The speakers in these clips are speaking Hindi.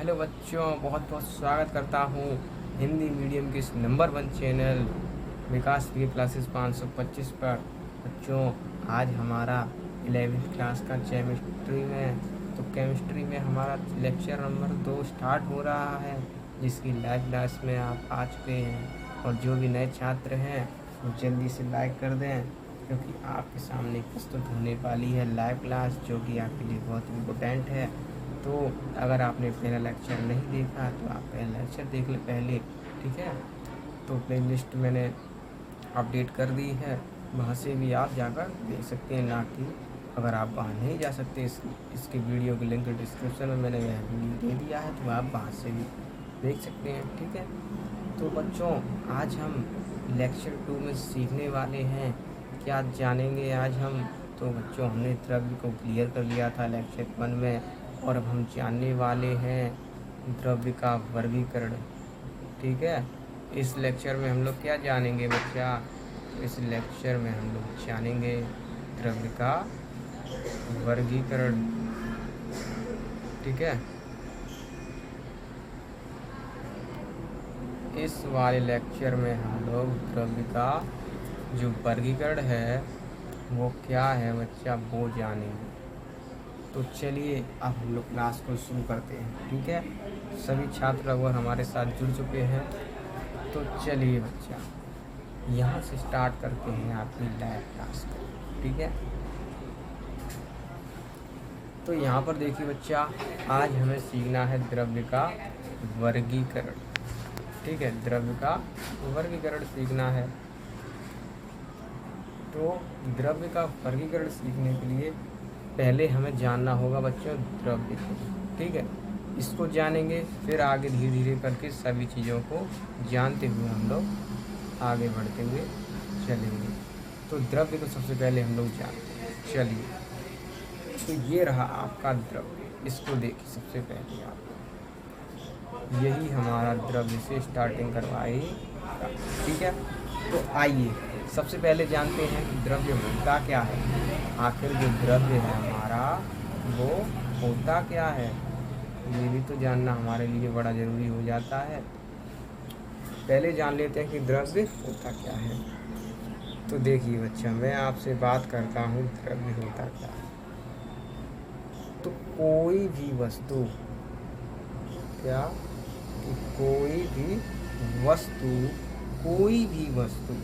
हेलो बच्चों, बहुत बहुत स्वागत करता हूँ हिंदी मीडियम के इस नंबर 1 चैनल विकास के क्लासेस 525 पर। बच्चों, आज हमारा 11वीं क्लास का केमिस्ट्री में हमारा लेक्चर नंबर 2 स्टार्ट हो रहा है, जिसकी लाइव क्लास में आप आ चुके हैं। और जो भी नए छात्र हैं वो जल्दी से लाइक कर दें, क्योंकि आपके सामने प्रस्तुत होने वाली है लाइव क्लास, जो कि आपके लिए बहुत इम्पोर्टेंट है। तो अगर आपने पहला लेक्चर नहीं देखा तो आप पहला लेक्चर देख ले पहले, ठीक है। तो प्लेलिस्ट मैंने अपडेट कर दी है, वहाँ से भी आप जाकर देख सकते हैं। ना कि अगर आप वहाँ नहीं जा सकते, इसके वीडियो के लिंक डिस्क्रिप्शन में मैंने यह वीडियो दे दिया है, तो आप वहाँ से भी देख सकते हैं, ठीक है। तो बच्चों, आज हम लेक्चर 2 में सीखने वाले हैं। क्या जानेंगे आज हम? तो बच्चों, हमने द्रव्य को क्लियर कर लिया था लेक्चर 1 में, और अब हम जानने वाले हैं द्रव्य का वर्गीकरण, ठीक है। इस लेक्चर में हम लोग क्या जानेंगे बच्चा? इस लेक्चर में हम लोग जानेंगे द्रव्य का वर्गीकरण, ठीक है। इस वाले लेक्चर में हम लोग द्रव्य का जो वर्गीकरण है वो क्या है बच्चा, वो जानेंगे। तो चलिए अब हम लोग क्लास को शुरू करते हैं, ठीक है। सभी छात्र अगर हमारे साथ जुड़ चुके हैं, तो चलिए बच्चा यहाँ से स्टार्ट करते हैं आपकी लाइव क्लास को, ठीक है। तो यहाँ पर देखिए बच्चा, आज हमें सीखना है द्रव्य का वर्गीकरण, ठीक है। द्रव्य का वर्गीकरण सीखना है। तो द्रव्य का वर्गीकरण सीखने के लिए पहले हमें जानना होगा बच्चों द्रव्य को, ठीक है। इसको जानेंगे, फिर आगे धीरे धीरे करके सभी चीज़ों को जानते हुए हम लोग आगे बढ़ते हुए चलेंगे। तो द्रव्य को सबसे पहले हम लोग जानते हैं, चलिए। तो ये रहा आपका द्रव्य, इसको देखिए सबसे पहले आप, यही हमारा द्रव्य से स्टार्टिंग करवाई, ठीक है। तो आइए सबसे पहले जानते हैं कि द्रव्य होता क्या है। आखिर जो द्रव्य है हमारा वो होता क्या है, ये भी तो जानना हमारे लिए बड़ा ज़रूरी हो जाता है। पहले जान लेते हैं कि द्रव्य होता क्या है। तो देखिए बच्चा, मैं आपसे बात करता हूँ द्रव्य होता क्या है। तो कोई भी वस्तु, क्या कि कोई भी वस्तु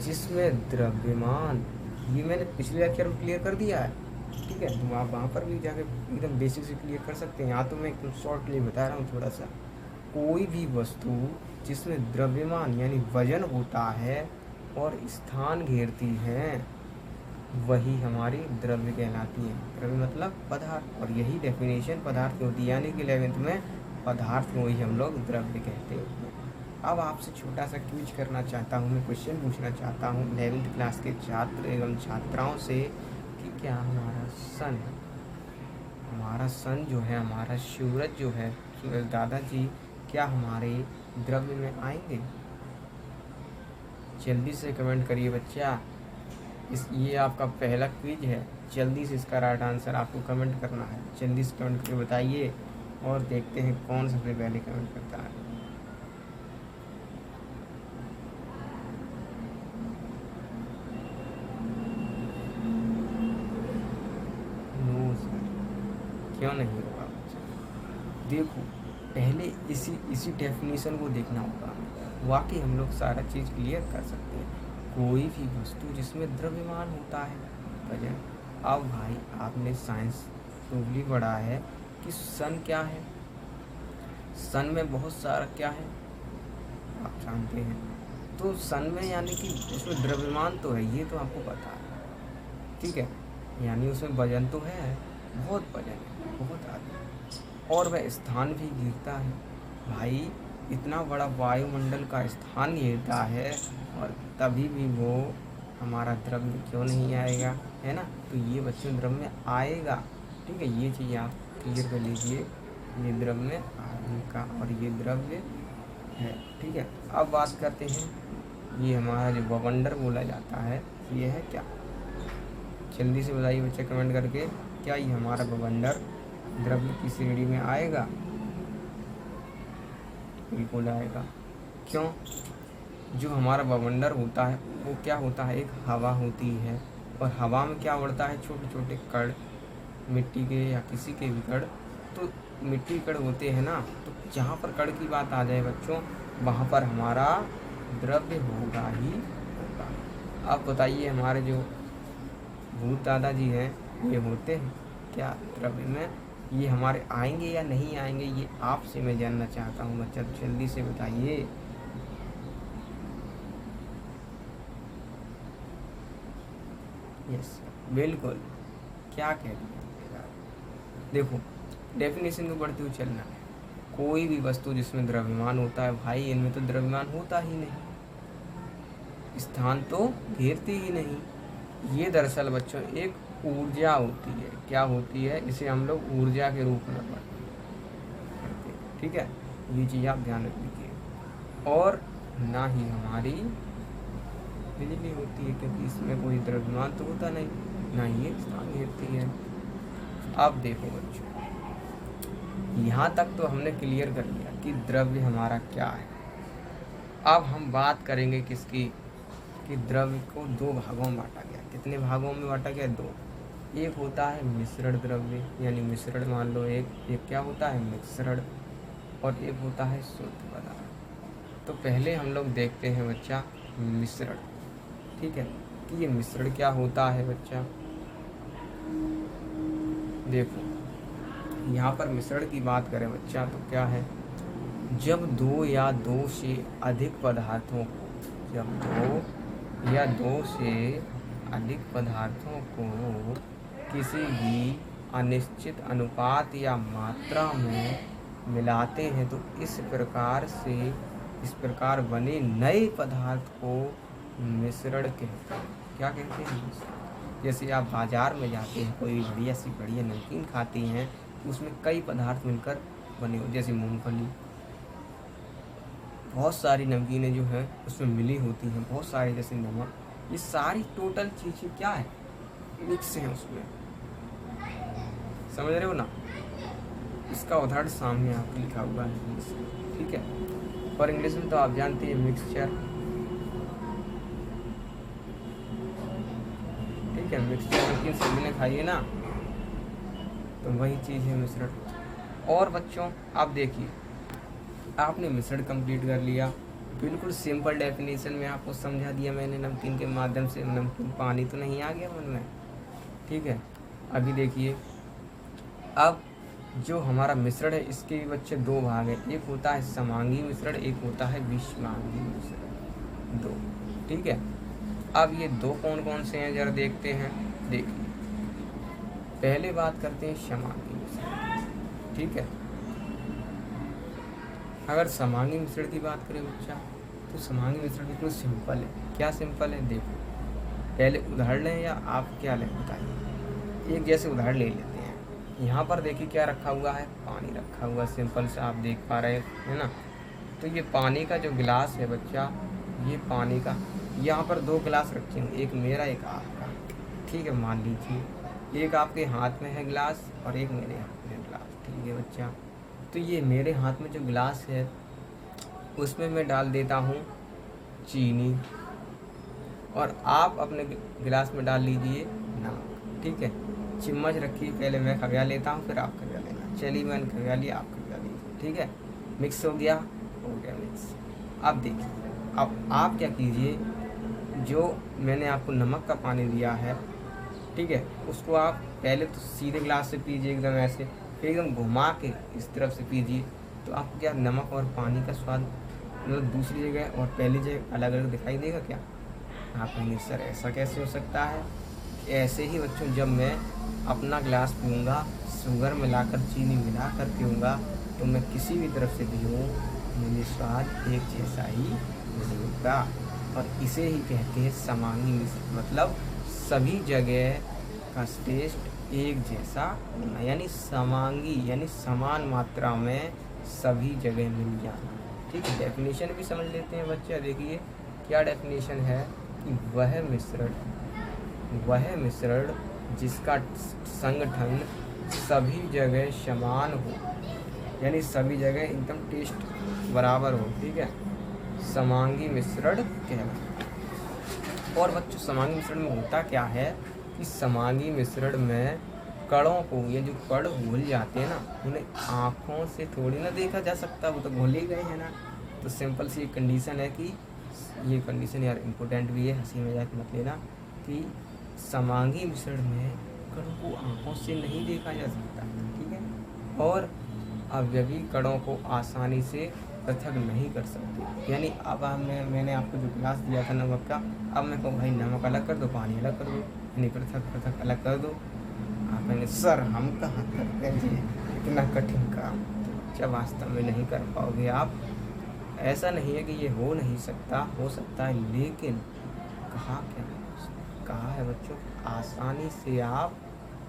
जिसमें द्रव्यमान, ये मैंने पिछले लेक्चर में क्लियर कर दिया है, ठीक है। तो आप वहाँ पर भी जाके एकदम बेसिक से क्लियर कर सकते हैं। यहाँ तो मैं एकदम शॉर्टली बता रहा हूँ थोड़ा सा। कोई भी वस्तु जिसमें द्रव्यमान यानी वजन होता है और स्थान घेरती है, वही हमारी द्रव्य कहलाती है। द्रव्य मतलब पदार्थ, और यही डेफिनेशन पदार्थ की होती है, यानी कि 11वीं में पदार्थ को ही हम लोग द्रव्य कहते हैं। अब आपसे छोटा सा क्विज करना चाहता हूँ, मैं क्वेश्चन पूछना चाहता हूँ 11वीं क्लास के छात्र एवं छात्राओं से कि क्या हमारा सन जो है, हमारा सूरज जो है, सूरज दादाजी, क्या हमारे द्रव्य में आएंगे? जल्दी से कमेंट करिए बच्चा। ये आपका पहला क्विज है, जल्दी से इसका राइट आंसर आपको कमेंट करना है। जल्दी से कमेंट करके बताइए, और देखते हैं कौन सबसे पहले कमेंट करता है। क्यों नहीं होगा? देखो, पहले इसी डेफिनेशन को देखना होगा, वाकई हम लोग सारा चीज़ क्लियर कर सकते हैं। कोई भी वस्तु जिसमें द्रव्यमान होता है, वजन। अब भाई आपने साइंस प्रोबली पढ़ा है कि सन क्या है। सन में बहुत सारा क्या है आप जानते हैं। तो सन में यानी कि उसमें द्रव्यमान तो है, ये तो आपको पता है, ठीक है। यानी उसमें वजन तो है, बहुत वजन है, बहुत आदमी, और वह स्थान भी घेरता है। भाई इतना बड़ा वायुमंडल का स्थान घेरता है, और तभी भी वो हमारा द्रव्य क्यों नहीं आएगा, है ना। तो ये बच्चों द्रव्य में आएगा, ठीक है। ये चीज़ आप क्लियर कर लीजिए, ये द्रव्य आदमी का, और ये द्रव्य है, ठीक है। अब बात करते हैं, ये हमारा जो वायुमंडल बोला जाता है, ये है क्या? जल्दी से बताइए बच्चे कमेंट करके, क्या ये हमारा वायुमंडल द्रव्य की श्रेणी में आएगा? बिल्कुल आएगा। क्यों? जो हमारा वायुमंडल होता है वो क्या होता है, एक हवा होती है, और हवा में क्या उड़ता है, छोटे छोटे कण, मिट्टी के या किसी के भी कण। तो मिट्टी कण होते हैं ना, तो जहाँ पर कण की बात आ जाए बच्चों, वहाँ पर हमारा द्रव्य होगा ही होगा। अब बताइए, हमारे जो भूत दादाजी हैं, ये होते हैं क्या द्रव्य में? ये हमारे आएंगे या नहीं आएंगे, ये आपसे मैं जानना चाहता हूँ बच्चा, तो जल्दी से बताइए। यस, बिल्कुल। क्या कह दिया? देखो, डेफिनेशन को पढ़ते हुए चलना है। कोई भी वस्तु जिसमें द्रव्यमान होता है भाई, इनमें तो द्रव्यमान होता ही नहीं, स्थान तो घेरती ही नहीं। ये दरअसल बच्चों एक ऊर्जा होती है। क्या होती है? इसे हम लोग ऊर्जा के रूप में पढ़ते हैं, ठीक है? ये चीज़ आप ध्यान रख लीजिए। और ना ही हमारी बिजली होती है, क्योंकि इसमें कोई द्रव्यमान तो होता नहीं, ना ही ये स्थान घेरती है। अब देखो बच्चों, यहाँ तक तो हमने क्लियर कर लिया कि द्रव्य हमारा क्या है। अब हम बात करेंगे किसकी, कि द्रव्य को दो भागों में बांटा गया। कितने भागों में बांटा गया? दो। एक होता है मिश्रण द्रव्य, यानी मिश्रण मान लो एक क्या होता है, मिश्रण, और एक होता है शुद्ध पदार्थ। तो पहले हम लोग देखते हैं बच्चा मिश्रण, ठीक है? कि ये मिश्रण क्या होता है बच्चा। देखो, यहाँ पर मिश्रण की बात करें बच्चा तो क्या है, जब दो या दो से अधिक पदार्थों को, जब दो या दो से अधिक पदार्थों को किसी भी अनिश्चित अनुपात या मात्रा में मिलाते हैं, तो इस प्रकार बने नए पदार्थ को मिश्रण कहते हैं। क्या कहते हैं? मिश्रण। जैसे आप बाजार में जाते हैं, कोई बढ़िया नमकीन खाती हैं, तो उसमें कई पदार्थ मिलकर बने हो, जैसे मूंगफली, बहुत सारी नमकीनें जो हैं उसमें मिली होती हैं, बहुत सारे, जैसे नमक, ये सारी टोटल चीज़ें क्या है, मिक्स हैं उसमें। समझ रहे हो ना? इसका उदाहरण सामने आपको लिखा हुआ है, ठीक है? और इंग्लिश में तो आप जानते हैं मिक्सचर, ठीक है? मिक्सचर नमकीन सभी ने खाई है ना, तो वही चीज़ है मिश्रण। और बच्चों आप देखिए, आपने मिश्रण कंप्लीट कर लिया, बिल्कुल सिंपल डेफिनेशन में आपको समझा दिया मैंने नमकीन के माध्यम से। नमकीन पानी तो नहीं आ गया मन में, ठीक है? अभी देखिए, अब जो हमारा मिश्रण है इसके भी बच्चे दो भाग हैं, एक होता है समांगी मिश्रण, एक होता है विषमांगी मिश्रण, दो, ठीक है? अब ये दो कौन कौन से हैं जरा देखते हैं। देखिए, पहले बात करते हैं समांगी मिश्रण, ठीक है? अगर समांगी मिश्रण की बात करें बच्चा, तो समांगी मिश्रण बिल्कुल सिंपल है। क्या सिंपल है? देखो, पहले उदाहरण लें या आप क्या लें बताइए। एक जैसे उदाहरण ले लेते हैं। यहाँ पर देखिए क्या रखा हुआ है, पानी रखा हुआ, सिंपल से आप देख पा रहे हैं ना। तो ये पानी का जो गिलास है बच्चा, ये पानी का, यहाँ पर दो गिलास रखे हैं, एक मेरा एक आपका, ठीक है? मान लीजिए एक आपके हाथ में है गिलास और एक मेरे हाथ में गिलास, ठीक है बच्चा? तो ये मेरे हाथ में जो गिलास है उसमें मैं डाल देता हूँ चीनी, और आप अपने गिलास में डाल लीजिए नमक, ठीक है? चम्मच रखिए, पहले मैं खगया लेता हूँ, फिर आप खगया लेना। चलिए, मैंने खगया लिया, आप खगया लीजिए, ठीक है? मिक्स हो गया मिक्स। अब देखिए, अब आप क्या कीजिए, जो मैंने आपको नमक का पानी दिया है, ठीक है, उसको आप पहले तो सीधे गिलास से पीजिए एकदम ऐसे, फिर एकदम घुमा के इस तरफ से पीजिए, तो आपको क्या नमक और पानी का स्वाद मतलब दूसरी जगह और पहली जगह अलग अलग दिखाई देगा क्या? आप कहेंगे सर ऐसा कैसे हो सकता है? ऐसे ही बच्चों, जब मैं अपना गिलास पीऊँगा, शुगर मिलाकर चीनी मिलाकर पीऊँगा, तो मैं किसी भी तरफ से पीऊँ, मुझे स्वाद एक जैसा ही मिलेगा। और इसे ही कहते हैं समांगी मिश्रण, मतलब सभी जगह का टेस्ट एक जैसा होना, यानी समांगी, यानी समान मात्रा में सभी जगह मिल जाना, ठीक है? डेफिनेशन भी समझ लेते हैं बच्चे। देखिए क्या डेफिनेशन है कि वह मिश्रण जिसका संगठन सभी जगह समान हो, यानी सभी जगह एकदम टेस्ट बराबर हो, ठीक है, समांगी मिश्रण कहलाता है। और बच्चों समांगी मिश्रण में होता क्या है कि समांगी मिश्रण में कणों को, ये जो कण घुल जाते हैं ना, उन्हें आँखों से थोड़ी ना देखा जा सकता, वो तो घुल ही गए हैं ना। तो सिंपल सी कंडीशन है कि ये कंडीशन यार इम्पोर्टेंट भी है, हंसी मजाक मत लेना, कि समांगी मिश्रण में कणों को आँखों से नहीं देखा जा सकता, ठीक है, और अवयवी कणों को आसानी से पृथक नहीं कर सकते। यानी अब मैंने आपको जो गिलास दिया था नमक का, अब मैं कहूँ भाई नमक अलग कर दो, पानी अलग कर दो, यानी पृथक पृथक अलग कर दो, आप कहेंगे सर हम कहाँ करते हैं इतना कठिन काम, क्या वास्तव में नहीं कर पाओगे आप। ऐसा नहीं है कि ये हो नहीं सकता, हो सकता है, लेकिन कहा क्या है, कहा है बच्चों आसानी से आप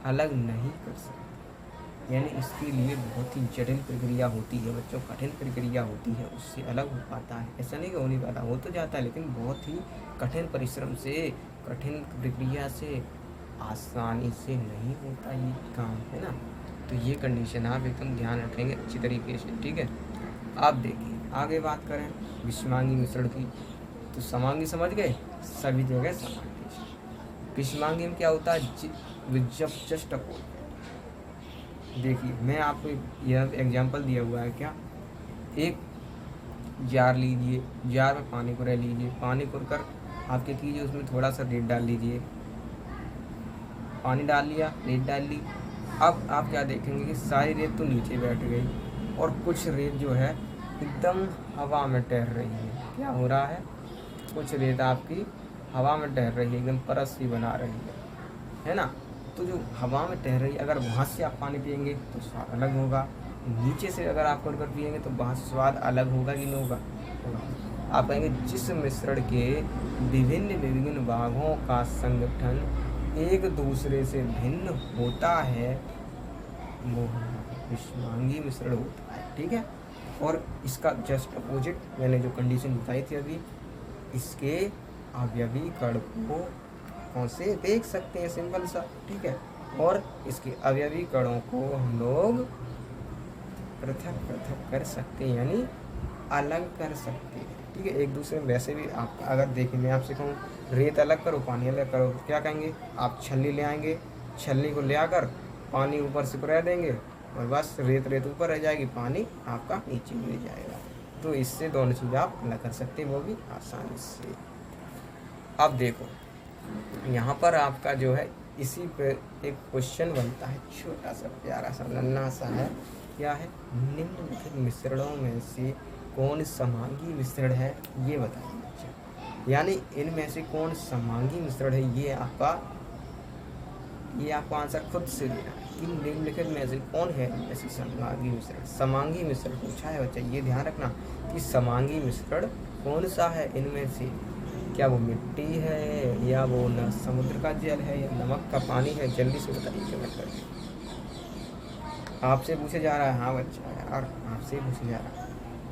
अलग नहीं कर सकते, यानी इसके लिए बहुत ही जटिल प्रक्रिया होती है बच्चों, कठिन प्रक्रिया होती है, उससे अलग हो पाता है। ऐसा नहीं कि हो नहीं पाता, हो तो जाता है, लेकिन बहुत ही कठिन परिश्रम से, कठिन प्रक्रिया से आसानी से नहीं होता ये काम, है ना। तो ये कंडीशन आप एकदम ध्यान रखेंगे अच्छी तरीके से, ठीक है। आप देखिए आगे बात करें विषमांगी मिश्रण की, तो समांगी समझ गए, सभी जगह समांगी। विषमांगी में क्या होता है, जब जस्ट अपोज, देखिए मैं आपको यह एग्जांपल दिया हुआ है, क्या, एक जार लीजिए, जार में पानी को रह लीजिए, पानी को कर आप क्या कीजिए, उसमें थोड़ा सा रेत डाल लीजिए, पानी डाल लिया, रेत डाल ली। अब आप क्या देखेंगे कि सारी रेत तो नीचे बैठ गई और कुछ रेत जो है एकदम हवा में तैर रही है। क्या हो रहा है, कुछ रेत आपकी हवा में तैर रही है, एकदम परत सी बना रही है ना। तो जो हवा में तैर रही है, अगर वहाँ से आप पानी पिएंगे तो स्वाद अलग होगा, नीचे से अगर आप कर पिएंगे तो वहाँ से स्वाद अलग होगा कि नहीं होगा। आप कहेंगे जिस मिश्रण के विभिन्न विभिन्न भागों का संगठन एक दूसरे से भिन्न होता है वो विषमांगी मिश्रण होता है, ठीक है। और इसका जस्ट अपोजिट मैंने जो कंडीशन बताई थी अभी, इसके अवयवी कण को कौन से देख सकते हैं, सिंपल सा, ठीक है। और इसके अवयवी कणों को हम लोग पृथक पृथक कर सकते हैं, यानी अलग कर सकते हैं, ठीक है, एक दूसरे में। वैसे भी आप अगर देखिए, मैं आपसे कहूँ रेत अलग करो, पानी अलग करो, तो क्या कहेंगे, आप छलनी ले आएंगे, छलनी को ले आकर पानी ऊपर से पुरा देंगे और बस रेत ऊपर रह जाएगी, पानी आपका नीचे गिर जाएगा। तो इससे दोनों चीज़ आप अलग कर सकते हैं, वो भी आसानी से। अब देखो यहाँ पर आपका जो है इसी पे एक क्वेश्चन बनता है, छोटा सा प्यारा सा नन्हा सा है, क्या है, निम्नलिखित मिश्रणों में से कौन समांगी मिश्रण है, ये बताइए बच्चे। यानी इनमें से कौन समांगी मिश्रण है, ये आपको आंसर खुद से देना है कि निम्नलिखित में से कौन है ऐसी समांगी मिश्रण। समांगी मिश्रण पूछा है बच्चा, ये ध्यान रखना कि समांगी मिश्रण कौन सा है इनमें से, क्या वो मिट्टी है या वो न समुद्र का जल है या नमक का पानी है, जल्दी से बताइए कमेंट करके। आपसे पूछे जा रहा है, हाँ बच्चा यार आपसे पूछे जा रहा है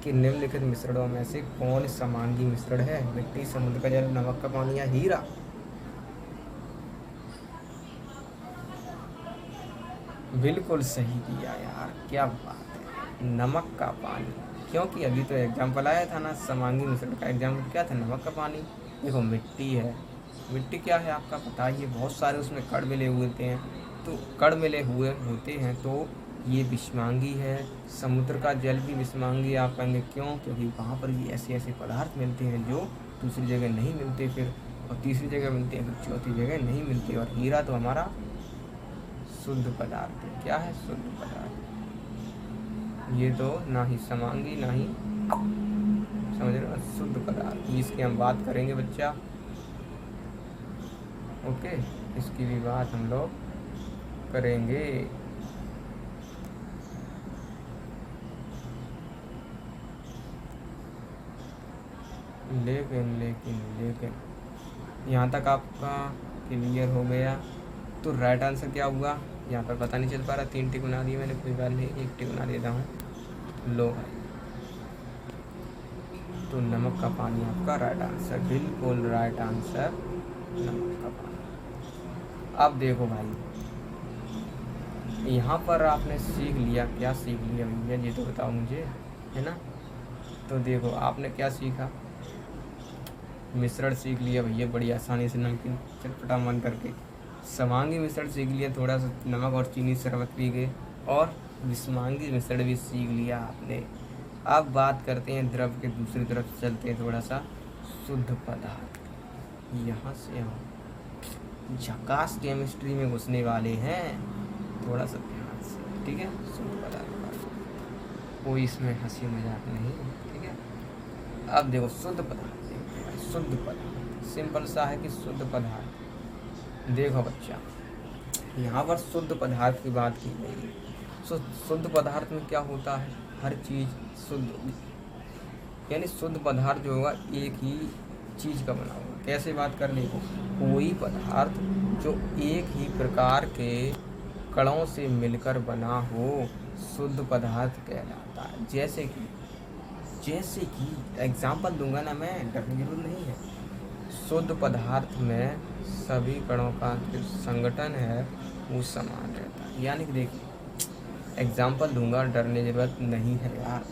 कि निम्नलिखित मिश्रणों में से कौन समांगी मिश्रण है, मिट्टी, समुद्र का जल, नमक का पानी या हीरा। बिल्कुल सही दिया यार, क्या बात है, नमक का पानी। क्योंकि अभी तो एग्जाम्पल आया था ना समांगी मिश्रण का, एग्जाम्पल क्या था, नमक का पानी। देखो मिट्टी है, मिट्टी क्या है आपका पता ही है, बहुत सारे उसमें कण मिले हुए होते हैं, तो कण मिले हुए होते हैं तो ये विषमांगी है। समुद्र का जल भी विषमांगी आप कहेंगे, क्यों, क्योंकि वहाँ पर भी ऐसे ऐसे पदार्थ मिलते हैं जो दूसरी जगह नहीं मिलते, फिर और तीसरी जगह मिलते हैं, फिर चौथी जगह नहीं मिलते। और हीरा तो हमारा शुद्ध पदार्थ है, क्या है, शुद्ध पदार्थ। ये तो ना ही समांगी ना ही, समझ रहे हो, शुद्ध पदार्थ, इसकी हम बात करेंगे बच्चा, ओके, इसकी भी बात हम लोग करेंगे। लेकिन यहाँ तक आपका क्लियर हो गया, तो राइट आंसर क्या हुआ, यहाँ पर पता नहीं चल पा रहा, 3 टिक बना दिए मैंने, कोई बात नहीं, 1 टिक बना देता हूँ, लो भाई। तो नमक का पानी आपका राइट आंसर, बिल्कुल राइट आंसर, नमक का पानी। अब देखो भाई यहाँ पर आपने सीख लिया, क्या सीख लिया भैया ये तो बताओ मुझे, है ना। तो देखो आपने क्या सीखा, मिश्रण सीख लिया भैया बड़ी आसानी से, नमकीन चटपटा मन करके। समांगी मिश्रण सीख लिया, थोड़ा सा नमक और चीनी शरबत पी गए, और विषमांगी मिश्रण भी सीख लिया आपने। अब बात करते हैं द्रव के दूसरी तरफ चलते हैं, थोड़ा सा शुद्ध पदार्थ। यहाँ से हम झकास केमिस्ट्री में घुसने वाले हैं, थोड़ा सा ध्यान से, ठीक है। शुद्ध पदार्थ, कोई इसमें हंसी मजाक नहीं, ठीक है। अब देखो शुद्ध पदार्थ, शुद्ध पदार्थ सिंपल सा है कि शुद्ध पदार्थ। देखो बच्चा, यहाँ पर शुद्ध पदार्थ की बात की गई है। शुद्ध पदार्थ में क्या होता है, हर चीज़ शुद्ध होगी, यानी शुद्ध पदार्थ जो होगा एक ही चीज़ का बना होगा। कैसे बात कर ले, कोई पदार्थ जो एक ही प्रकार के कणों से मिलकर बना हो शुद्ध पदार्थ कहलाता है। जैसे कि एग्जाम्पल दूंगा ना मैं, डरने की जरूरत नहीं है। शुद्ध पदार्थ में सभी कणों का जो संगठन है वो समान रहता है। यानी कि देखिए एग्जाम्पल दूंगा, डरने की जरूरत नहीं है यार।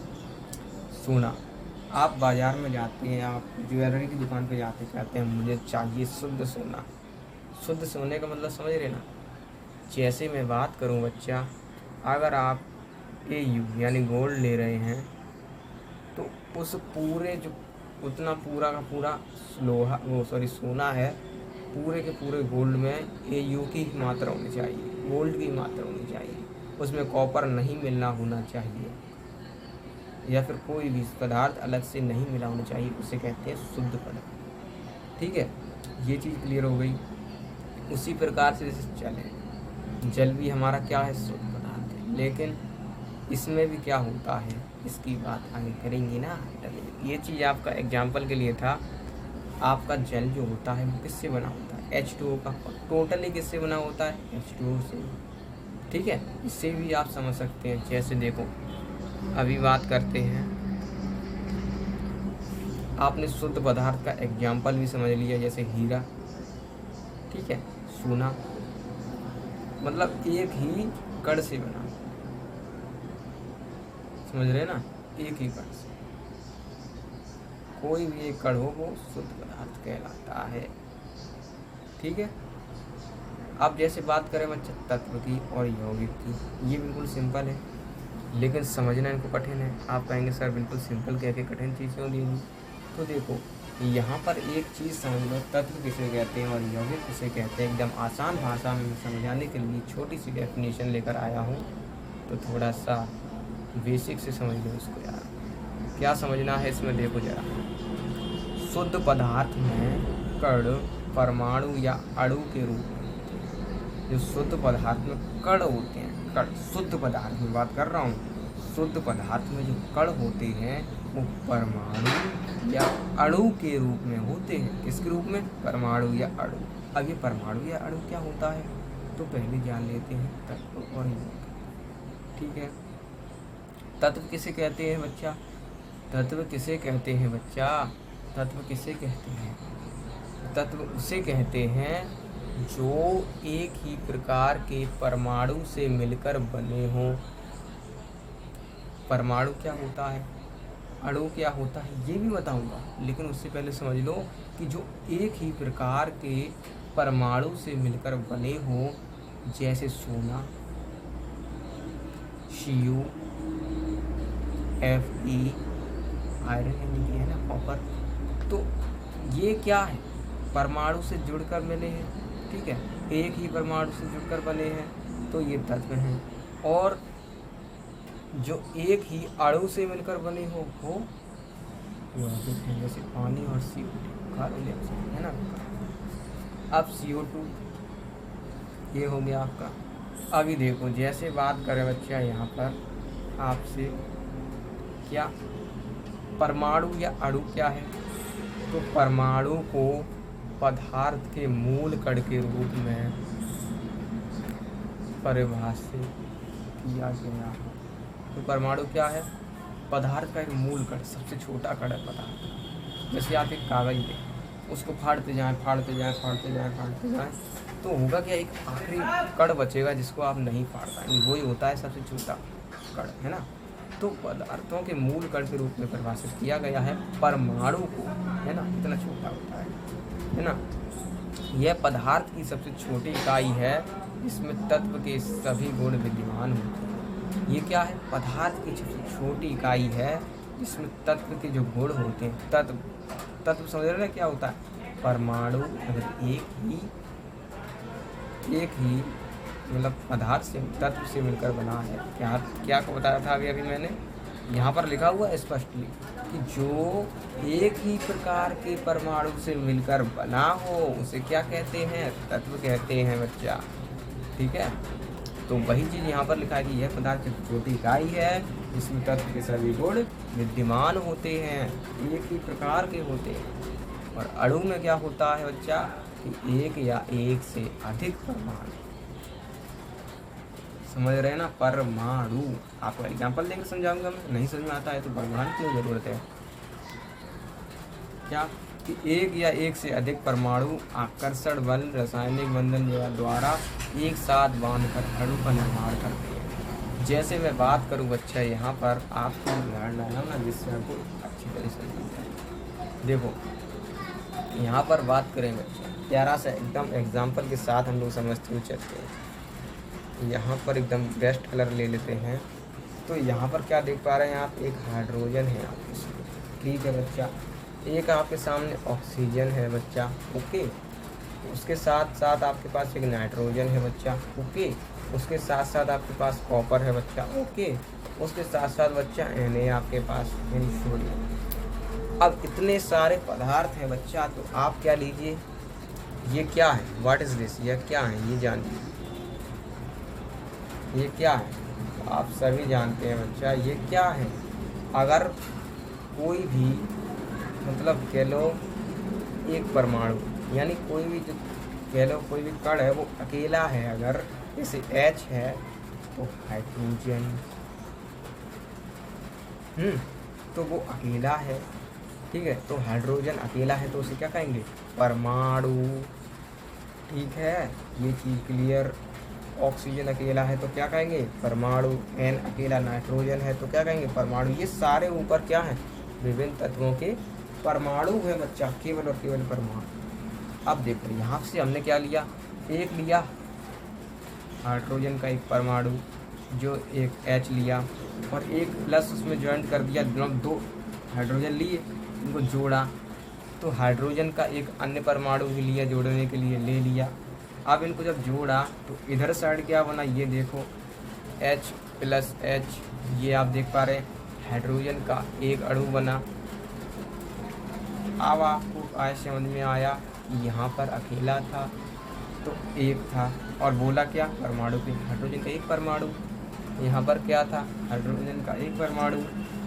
सोना, आप बाज़ार में जाते हैं, आप ज्वेलरी की दुकान पे जाते कहते हैं मुझे चाहिए शुद्ध सोना। शुद्ध सोने का मतलब समझ रहे ना। जैसे मैं बात करूं बच्चा, अगर आप AU यानी गोल्ड ले रहे हैं तो उस पूरे जो उतना पूरा का पूरा सोना है, पूरे के पूरे गोल्ड में AU की मात्रा होनी चाहिए, गोल्ड की मात्रा होनी चाहिए, उसमें कॉपर नहीं मिलना होना चाहिए, या फिर कोई भी पदार्थ अलग से नहीं मिला होना चाहिए, उसे कहते हैं शुद्ध पदार्थ, ठीक है। ये चीज़ क्लियर हो गई। उसी प्रकार से जैसे जल भी हमारा क्या है, शुद्ध पदार्थ है, लेकिन इसमें भी क्या होता है इसकी बात आगे करेंगे ना। ये चीज़ आपका एग्जाम्पल के लिए था। आपका जल जो होता है वो किससे बना होता है, H2O का, टोटली किससे बना होता है, H2O से, ठीक है। इससे भी आप समझ सकते हैं। जैसे देखो अभी बात करते हैं, आपने शुद्ध पदार्थ का एग्जाम्पल भी समझ लिया, जैसे हीरा, ठीक है, सोना, मतलब एक ही कण से बना, समझ रहे ना, एक ही कण से, कोई भी एक कण हो वो शुद्ध पदार्थ कहलाता है, ठीक है। अब जैसे बात करें बच्चा तत्व की और यौगिक की, ये बिल्कुल सिंपल है, लेकिन समझना इनको कठिन है। आप कहेंगे सर बिल्कुल सिंपल कह के कठिन चीज़ क्यों दी। तो देखो यहाँ पर एक चीज़ समझ लो, तत्व किसे कहते हैं और यौगिक किसे कहते हैं। एकदम आसान भाषा में समझाने के लिए छोटी सी डेफिनेशन लेकर आया हूँ, तो थोड़ा सा बेसिक से समझ लो इसको यार। क्या समझना है इसमें, देखो जरा। शुद्ध पदार्थ में कण परमाणु या अणु के रूप में, जो शुद्ध पदार्थ में कण होते हैं, कण, शुद्ध पदार्थ में बात कर रहा हूँ, शुद्ध पदार्थ में जो कण होते हैं वो परमाणु या अणु के रूप में होते हैं। किसके रूप में, परमाणु या अणु। अब ये परमाणु या अणु क्या होता है, तो पहले जान लेते हैं तत्व और यौगिक, ठीक है। तत्व किसे कहते हैं बच्चा, तत्व किसे कहते हैं बच्चा, तत्व किसे कहते हैं, तत्व उसे कहते हैं जो एक ही प्रकार के परमाणु से मिलकर बने हों। परमाणु क्या होता है, अणु क्या होता है, ये भी बताऊंगा, लेकिन उससे पहले समझ लो कि जो एक ही प्रकार के परमाणु से मिलकर बने हों, जैसे सोना, Cu, Fe, आयरन यानी कि है ना कॉपर, तो ये क्या है, परमाणु से जुड़कर मिले हैं, ठीक है, एक ही परमाणु से जुड़कर बने हैं, तो ये तत्व हैं। और जो एक ही अणु से मिलकर बने हो वो यौगिक हैं, जैसे पानी और CO2, कार्बन डाइऑक्साइड, है ना। अब CO2 ये हो गया आपका। अभी देखो जैसे बात करें बच्चा यहाँ पर आपसे, क्या परमाणु या अणु क्या है, तो परमाणु को पदार्थ के मूल कण के रूप में परिभाषित किया गया है। तो परमाणु क्या है, पदार्थ का एक मूल कण, सबसे छोटा कण है पदार्थ। जैसे आप एक कागज़ लें, उसको फाड़ते जाएं, फाड़ते जाएं, फाड़ते जाएं, फाड़ते जाएं, तो होगा क्या, एक आखिरी कण बचेगा जिसको आप नहीं फाड़ पाएंगे, वही होता है सबसे छोटा कण, है ना। तो पदार्थों के मूल कण के रूप में परिभाषित किया गया है परमाणु को, है ना, इतना छोटा होता है ना। यह पदार्थ की सबसे छोटी इकाई है जिसमें तत्व के सभी गुण विद्यमान होते हैं। ये क्या है, पदार्थ की सबसे छोटी इकाई है जिसमें तत्व के जो गुण होते हैं, तत्व समझ रहे हैं क्या होता है, परमाणु अगर एक ही मतलब पदार्थ से तत्व से मिलकर बना है। क्या बताया था अभी मैंने, यहाँ पर लिखा हुआ है स्पष्टली कि जो एक ही प्रकार के परमाणु से मिलकर बना हो उसे क्या कहते हैं, तत्व कहते हैं बच्चा, ठीक है। तो वही चीज़ यहाँ पर लिखा है कि यह पदार्थ की छोटी इकाई है जिसमें तत्व के सभी गुण विद्यमान होते हैं, एक ही प्रकार के होते हैं। और अणु में क्या होता है बच्चा कि एक या एक से अधिक परमाणु, समझ रहे हैं ना, परमाणु। आपको एग्जाम्पल देकर समझाऊंगा मैं, नहीं समझ में आता है तो परमाणु क्यों जरूरत है, क्या कि एक या एक से अधिक परमाणु आकर्षण बल, रासायनिक बंधन द्वारा एक साथ बांधकर अणु का निर्माण करते हैं। जैसे मैं बात करूं बच्चा, यहाँ पर आपको उदाहरण लाया ना जिससे आपको अच्छी तरह से समझ। देखो यहाँ पर बात करें बच्चा, प्यारा सा एकदम एग्जाम्पल के साथ हम लोग समझते हुए चलते हैं। यहाँ पर एकदम बेस्ट कलर ले लेते हैं। तो यहाँ पर क्या देख पा रहे हैं आप, एक हाइड्रोजन है आपके सामने, ठीक है बच्चा। एक आपके सामने ऑक्सीजन है बच्चा, ओके। उसके साथ साथ आपके पास एक नाइट्रोजन है बच्चा, ओके। उसके साथ साथ आपके पास कॉपर है बच्चा, ओके। उसके साथ साथ बच्चा Na आपके पास यानी सोडियम। अब इतने सारे पदार्थ हैं बच्चा, तो आप क्या लीजिए, ये क्या है, व्हाट इज दिस, यह क्या है, ये जानिए ये क्या है। तो आप सभी जानते हैं बच्चा ये क्या है। अगर कोई भी मतलब कह लो एक परमाणु यानी कोई भी जो कह लो कोई भी कण है वो अकेला है, अगर जैसे H है तो हाइड्रोजन, तो वो अकेला है, ठीक है। तो हाइड्रोजन अकेला है तो उसे क्या कहेंगे, परमाणु, ठीक है, ये चीज़ क्लियर। ऑक्सीजन अकेला है तो क्या कहेंगे, परमाणु। N अकेला नाइट्रोजन है तो क्या कहेंगे, परमाणु। ये सारे ऊपर क्या है, विभिन्न तत्वों के परमाणु है बच्चा, केवल और केवल परमाणु। अब देखो यहाँ से हमने क्या लिया, एक लिया हाइड्रोजन का एक परमाणु, जो एक H लिया और एक प्लस उसमें ज्वाइंट कर दिया, दो हाइड्रोजन लिए, उनको जोड़ा, तो हाइड्रोजन का एक अन्य परमाणु भी लिया जोड़ने के लिए, ले लिया। अब इनको जब जोड़ा तो इधर साइड क्या बना, ये देखो H प्लस H, ये आप देख पा रहे हैं हाइड्रोजन का एक अणु बना। अब आपको आज समझ में आया कि यहाँ पर अकेला था तो एक था, और बोला क्या, परमाणु के हाइड्रोजन का एक परमाणु, यहाँ पर क्या था, हाइड्रोजन का एक परमाणु,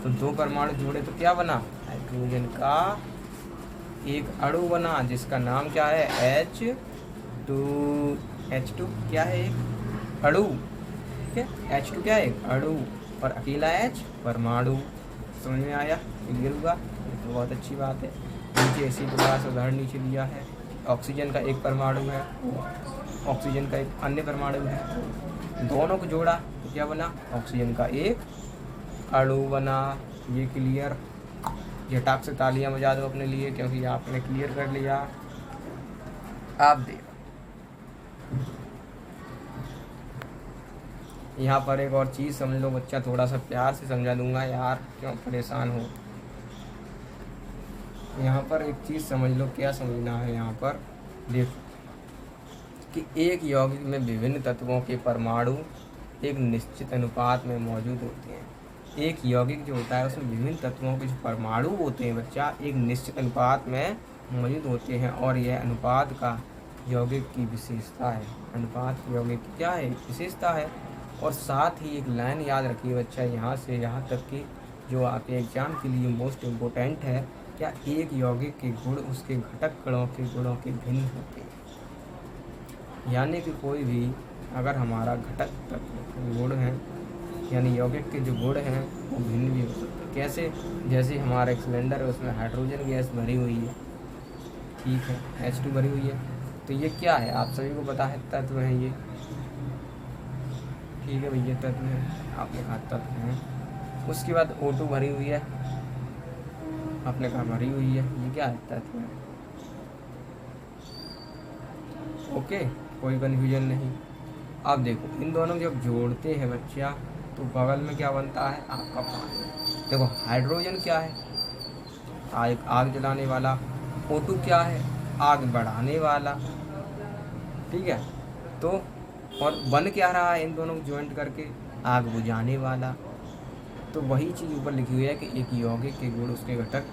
तो दो परमाणु जोड़े तो क्या बना, हाइड्रोजन का एक अणु बना जिसका नाम क्या है, H2 क्या है, एक अणु, ठीक है। H2 क्या है, एक अणु, और अकेला H परमाणु। समझ में आया, क्लियर हुआ, तो बहुत अच्छी बात है। नीचे इसी प्रकार से उदाहरण नीचे दिया है, ऑक्सीजन का एक परमाणु है, ऑक्सीजन का एक अन्य परमाणु है, दोनों को जोड़ा तो क्या बना, ऑक्सीजन का एक अणु बना। ये क्लियर, झटाक से तालियां बजा दो अपने लिए क्योंकि आपने क्लियर कर लिया। आप देखो यहाँ पर एक और चीज़ समझ लो बच्चा, थोड़ा सा प्यार से समझा दूंगा यार, क्यों परेशान हो। यहाँ पर एक चीज़ समझ लो, क्या समझना है यहाँ पर, देखो कि एक यौगिक में विभिन्न तत्वों के परमाणु एक निश्चित अनुपात में मौजूद होते हैं। एक यौगिक जो होता है उसमें विभिन्न तत्वों के जो परमाणु होते हैं बच्चा एक निश्चित अनुपात में मौजूद होते हैं, और यह अनुपात का यौगिक की विशेषता है। अनुपात यौगिक की क्या है, विशेषता है। और साथ ही एक लाइन याद रखिए बच्चा, यहाँ से यहाँ तक कि जो आपके एग्जाम के लिए मोस्ट इम्पोर्टेंट है, क्या एक यौगिक के गुण उसके घटक कणों के गुणों के भिन्न होते हैं। यानी कि कोई भी अगर हमारा घटक तत्व गुण हैं यानी यौगिक के जो गुण हैं वो भिन्न भी हो सकते हैं। कैसे, जैसे हमारा एक सिलेंडर है उसमें हाइड्रोजन गैस भरी हुई है, ठीक है, H2 भरी हुई है, तो ये क्या है आप सभी को पता है, तत्व है ये, ठीक है भैया तत्व है, आपने कहा तत्व है। उसके बाद O2 भरी हुई है, आपने कहा भरी हुई है, ये क्या है, तत्व है। ओके, कोई कन्फ्यूजन नहीं। अब देखो इन दोनों जब जोड़ते हैं बच्चा तो बगल में क्या बनता है आपका पानी। देखो हाइड्रोजन क्या है, आग जलाने वाला, O2 क्या है, आग बढ़ाने वाला, ठीक है। तो और बन क्या रहा है इन दोनों को ज्वाइंट करके, आग बुझाने वाला। तो वही चीज़ ऊपर लिखी हुई है कि एक यौगिक के गुण उसके घटक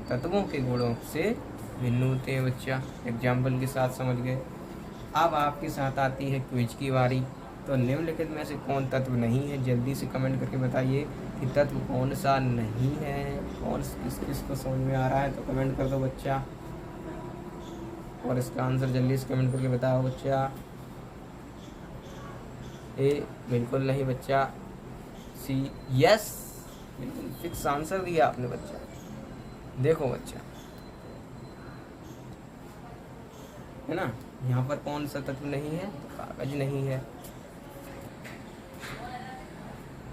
तत्वों के गुणों से भिन्न होते हैं बच्चा। एग्जाम्पल के साथ समझ गए। अब आपके साथ आती है क्विज की बारी। तो निम्नलिखित में से कौन तत्व नहीं है, जल्दी से कमेंट करके बताइए कि तत्व कौन सा नहीं है, कौन किसको समझ में आ रहा है तो कमेंट कर दो बच्चा, और इसका आंसर जल्दी से कमेंट करके बताओ बच्चा। ए बिल्कुल नहीं बच्चा, सी यस, बिल्कुल फिक्स आंसर दिया आपने बच्चा। देखो बच्चा है ना, यहाँ पर कौन सा तत्व नहीं है, तो कागज नहीं है।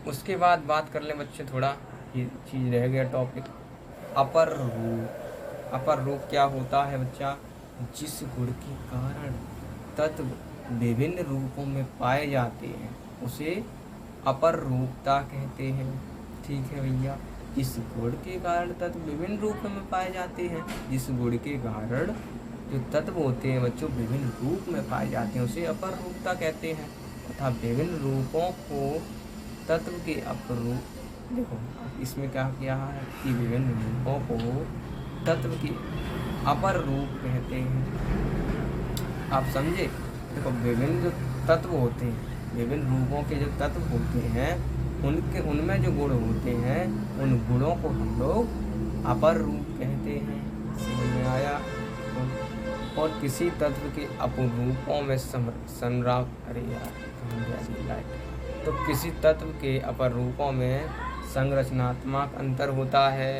उसके बाद बात कर लें बच्चे, थोड़ा ये चीज़ रह गया टॉपिक, अपर रूप। अपर रूप क्या होता है बच्चा, जिस गुण के कारण तत्व विभिन्न रूपों में पाए जाते हैं उसे अपर रूपता कहते हैं, ठीक है भैया। जिस गुण के कारण तत्व विभिन्न रूपों में पाए जाते हैं, जिस गुण के कारण जो तत्व होते हैं बच्चों विभिन्न रूप में पाए जाते हैं उसे अपर रूपता कहते हैं। तथा विभिन्न रूपों को तत्व के अपर रूप, देखो इसमें क्या किया है कि विभिन्न रूपों को तत्व के अपर रूप कहते हैं। आप समझे, देखो विभिन्न जो तत्व होते हैं, विभिन्न रूपों के जो तत्व होते हैं उनमें जो गुण होते हैं उन गुणों को हम लोग अपर रूप कहते हैं। समझ में आया। और किसी तत्व के अपरूपों में तो किसी तत्व के अपर रूपों में संरचनात्मक अंतर होता है।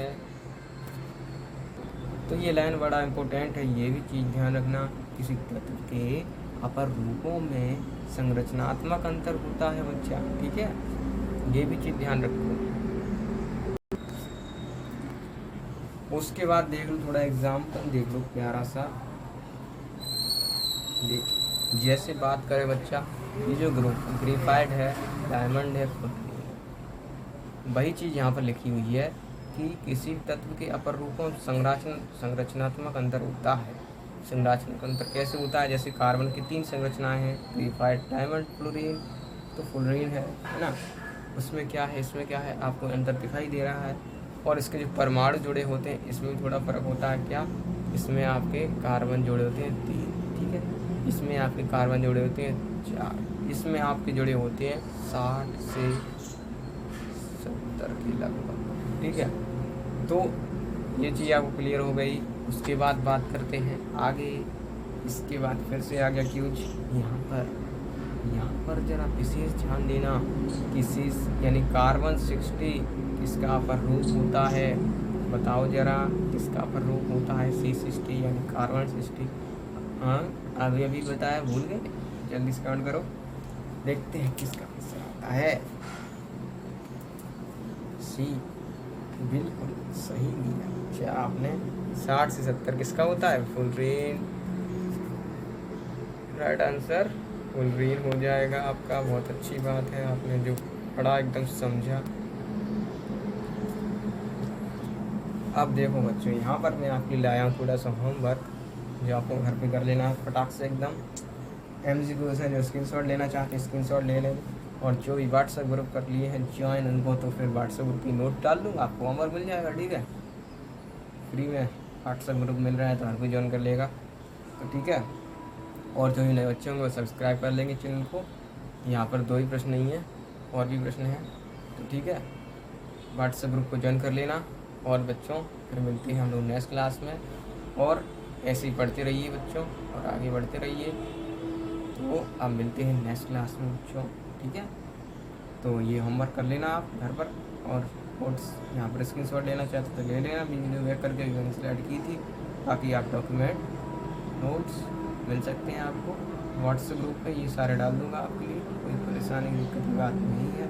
तो ये लाइन बड़ा इम्पोर्टेंट है, ये भी चीज़ ध्यान रखना, किसी तत्व के अपर रूपों में संरचनात्मक अंतर होता है बच्चा, ठीक है, ये भी चीज़ ध्यान रखो। उसके बाद देख लो थोड़ा एग्जाम्पल देख लो प्यारा सा, देख जैसे बात करें बच्चा, ये जो ग्रेफाइट है, डायमंड है, वही चीज़ यहाँ पर लिखी हुई है कि किसी तत्व के अपर रूपों में संरचनात्मक अंतर होता है। संरचनात्मक अंतर कैसे होता है, जैसे कार्बन की 3 संरचनाएं हैं, ग्रेफाइट, डायमंड, फ्लोरीन। तो फ्लोरीन है ना, उसमें क्या है, इसमें क्या है, आपको अंतर दिखाई दे रहा है। और इसके जो परमाणु जुड़े होते हैं इसमें थोड़ा फर्क होता है, क्या, इसमें आपके कार्बन जुड़े होते हैं 3, ठीक है, इसमें आपके कार्बन जुड़े होते हैं 4, इसमें आपके जुड़े होते हैं 60 से 70 के लगभग, ठीक है। तो ये चीज़ आपको क्लियर हो गई। उसके बाद बात करते हैं आगे। इसके बाद फिर से आ गया क्यूज, यहाँ पर जरा विशेष ध्यान देना, किसी यानी कार्बन 60 किसका अपर रूप होता है, बताओ जरा किसका अपर रूप होता है, C60 यानी कार्बन 60। हाँ अभी बताया, भूल गए, जल्दी से कमेंट करो, देखते हैं किसका आंसर आता है। सी बिल्कुल सही दिया। अच्छा आपने 60 से 70 किसका होता है, फ्लोरीन, राइट आंसर फ्लोरीन हो जाएगा आपका। बहुत अच्छी बात है, आपने जो पढ़ा एकदम समझा। अब देखो बच्चों, यहाँ पर मैं आपके लाया हूँ थोड़ा सा होमवर्क जो आपको घर पे कर लेना है फटाक से एकदम। MCQ से जो स्क्रीनशॉट लेना चाहते हैं स्क्रीनशॉट ले लें, और जो भी व्हाट्सएप ग्रुप कर लिए हैं ज्वाइन उनको तो फिर व्हाट्सएप ग्रुप की नोट डाल दूँगा, आपको होमवर्क मिल जाएगा, ठीक है, फ्री में व्हाट्सएप ग्रुप मिल रहा है तो हर कोई ज्वाइन कर लेगा, तो ठीक है। और जो भी नए बच्चे होंगे वो सब्सक्राइब कर लेंगे चैनल को। यहाँ पर 2 ही प्रश्न नहीं है, और भी प्रश्न हैं, तो ठीक है, व्हाट्सएप ग्रुप को ज्वाइन कर लेना। और बच्चों फिर मिलते हैं हम लोग नेक्स्ट क्लास में, और ऐसे ही पढ़ते रहिए बच्चों और आगे बढ़ते रहिए। तो अब मिलते हैं नेक्स्ट क्लास में बच्चों, ठीक है। तो ये होमवर्क कर लेना आप घर पर, और नोट्स यहाँ पर स्क्रीनशॉट लेना चाहते तो ले लेना, वीडियो बैक करके मैंने स्लाइड की थी, ताकि आप डॉक्यूमेंट नोट्स मिल सकते हैं आपको। व्हाट्सएप ग्रुप पे ये सारे डाल दूँगा आपके लिए, कोई परेशानी दिक्कत की बात नहीं है,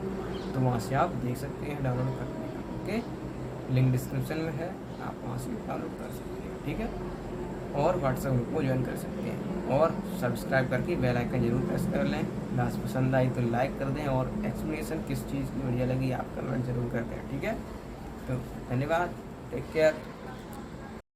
तो वहाँ से आप देख सकते हैं डाउनलोड करने का। ओके, लिंक डिस्क्रिप्शन में है, आप वहाँ से डाउनलोड कर सकते हैं, ठीक है। और व्हाट्सएप ग्रुप को ज्वाइन कर सकते हैं, और सब्सक्राइब करके बेल आइकन जरूर प्रेस कर लें। क्लास पसंद आई तो लाइक कर दें, और एक्सप्लेनेशन किस चीज़ की बढ़िया लगी आप कमेंट जरूर कर दें, ठीक है। तो धन्यवाद, टेक केयर।